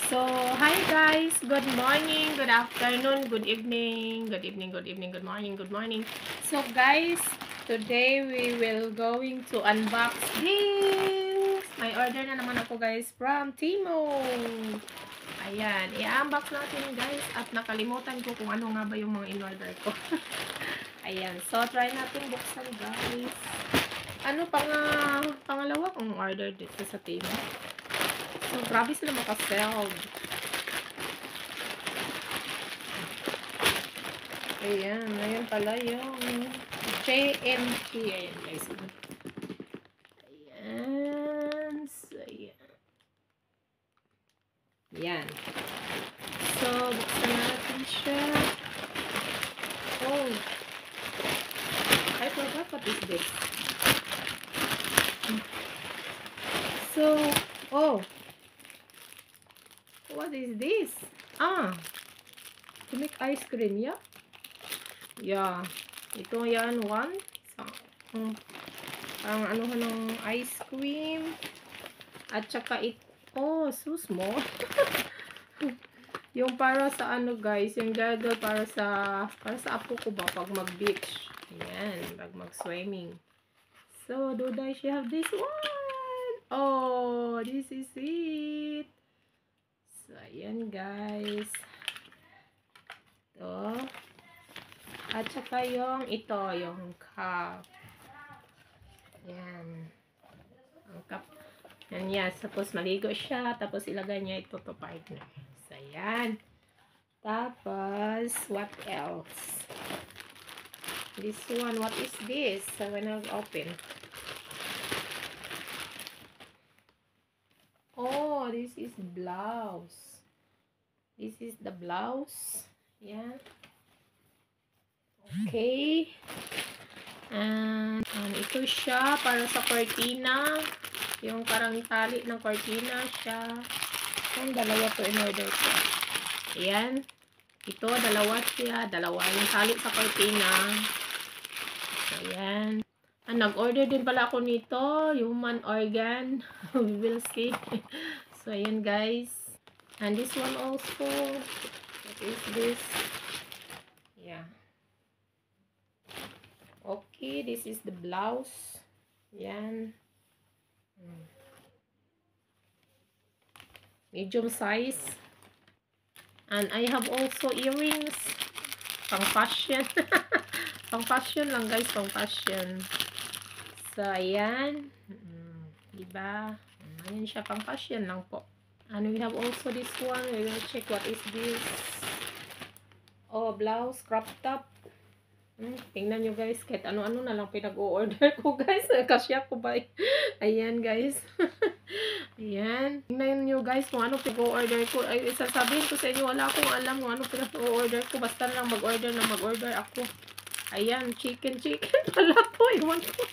So, hi guys! Good morning, good afternoon, good evening, good evening, good evening, good morning, good morning. So guys, today we will going to unbox this. May order na naman ako guys from Timo. Ayan, i-unbox natin guys at nakalimutan ko kung ano nga ba yung mga in-order ko. Ayan, so try natin buksan guys. Ano pangalawa kong order dito sa Timo. So, grabe sila makasell. Ayan, ayan pala yung JMT. Ayan, guys. Ayan. So, ayan. Ayan. So, buksan natin siya. Oh. I forgot what is this. So, oh. What is this? To make ice cream, yeah? Yeah. Ito yan, one. Parang ano ng ice cream. At saka oh, so small. Yung para sa ano guys, yung gagawin para sa apo ko ba pag mag-beach. Ayan, pag mag-swimming. So, do she have this one? Oh, this is it. So, ayan guys. Ito. At saka yung ito, yung cup. Ayan. Ang cup. Ayan yan. Tapos maligo siya. Tapos ilagay niya ito to partner. So, ayan. Tapos, what else? This one, what is this? So, when I open. Oh, this is blouse. This is the blouse. Yeah. Okay. And ito siya para sa cortina. Yung parang tali ng cortina siya. Yung dalawa to in order ko. Ayan. Ito, dalawa siya. Dalawa. Yung tali sa cortina. Ayan. Nag-order din pala ako nito. Human organ. We will see. So, ayan guys. And this one also. What is this? Yeah. Okay, this is the blouse. Yan. Medium size. And I have also earrings. Pang fashion. Pang fashion lang guys, pang fashion. So, ayan. Diba? Ayan siya, pang fashion lang po. And we have also this one. We will check what is this. Oh, blouse, crop top. Tingnan nyo guys, kahit ano-ano na lang pinag-o-order ko guys. Kasya ko ba? Ayan guys. Ayan. Tingnan nyo guys kung ano pinag-o-order ko. Ay, sasabihin ko sa inyo, wala akong alam kung ano pinag-o-order ko. Basta lang mag-order na mag-order ako. Ayan, chicken pala po. Iwan ko.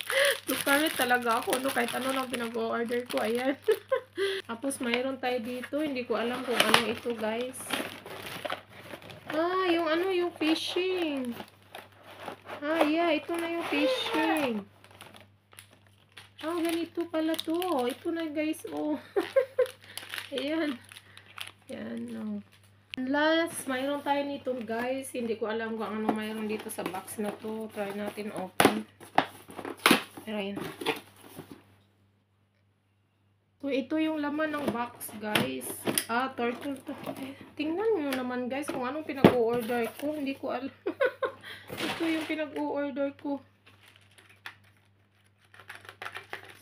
Lukarit talaga ako. No? Kahit ano lang pinag-o-order ko. Ayan. Tapos mayroon tayo dito. Hindi ko alam kung ano ito guys. Yung ano, yung fishing. Yeah, ito na yung fishing. Ganito pala to. Ito na guys, oh. Ayan. Ayan, oh. Last, mayroon tayo nito guys. Hindi ko alam kung ano mayroon dito sa box na to. Try natin open. Pero ayan. So, ito yung laman ng box guys. Turtle to. Tingnan nyo naman guys kung anong pinag-o-order ko. Hindi ko alam. Ito yung pinag-o-order ko.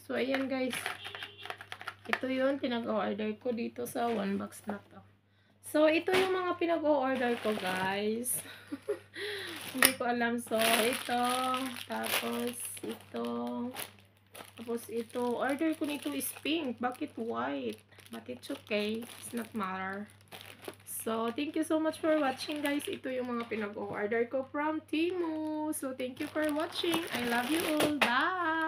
So, ayan guys. Ito yung pinag-o-order ko dito sa one box na to. So, ito yung mga pinag-o-order ko guys. Hindi ko alam. So, ito. Tapos, ito. Tapos, ito. Order ko nito is pink. Bakit white? But it's okay. It's not matter. So, thank you so much for watching guys. Ito yung mga pinag-o-order ko from Temu. So, thank you for watching. I love you all. Bye!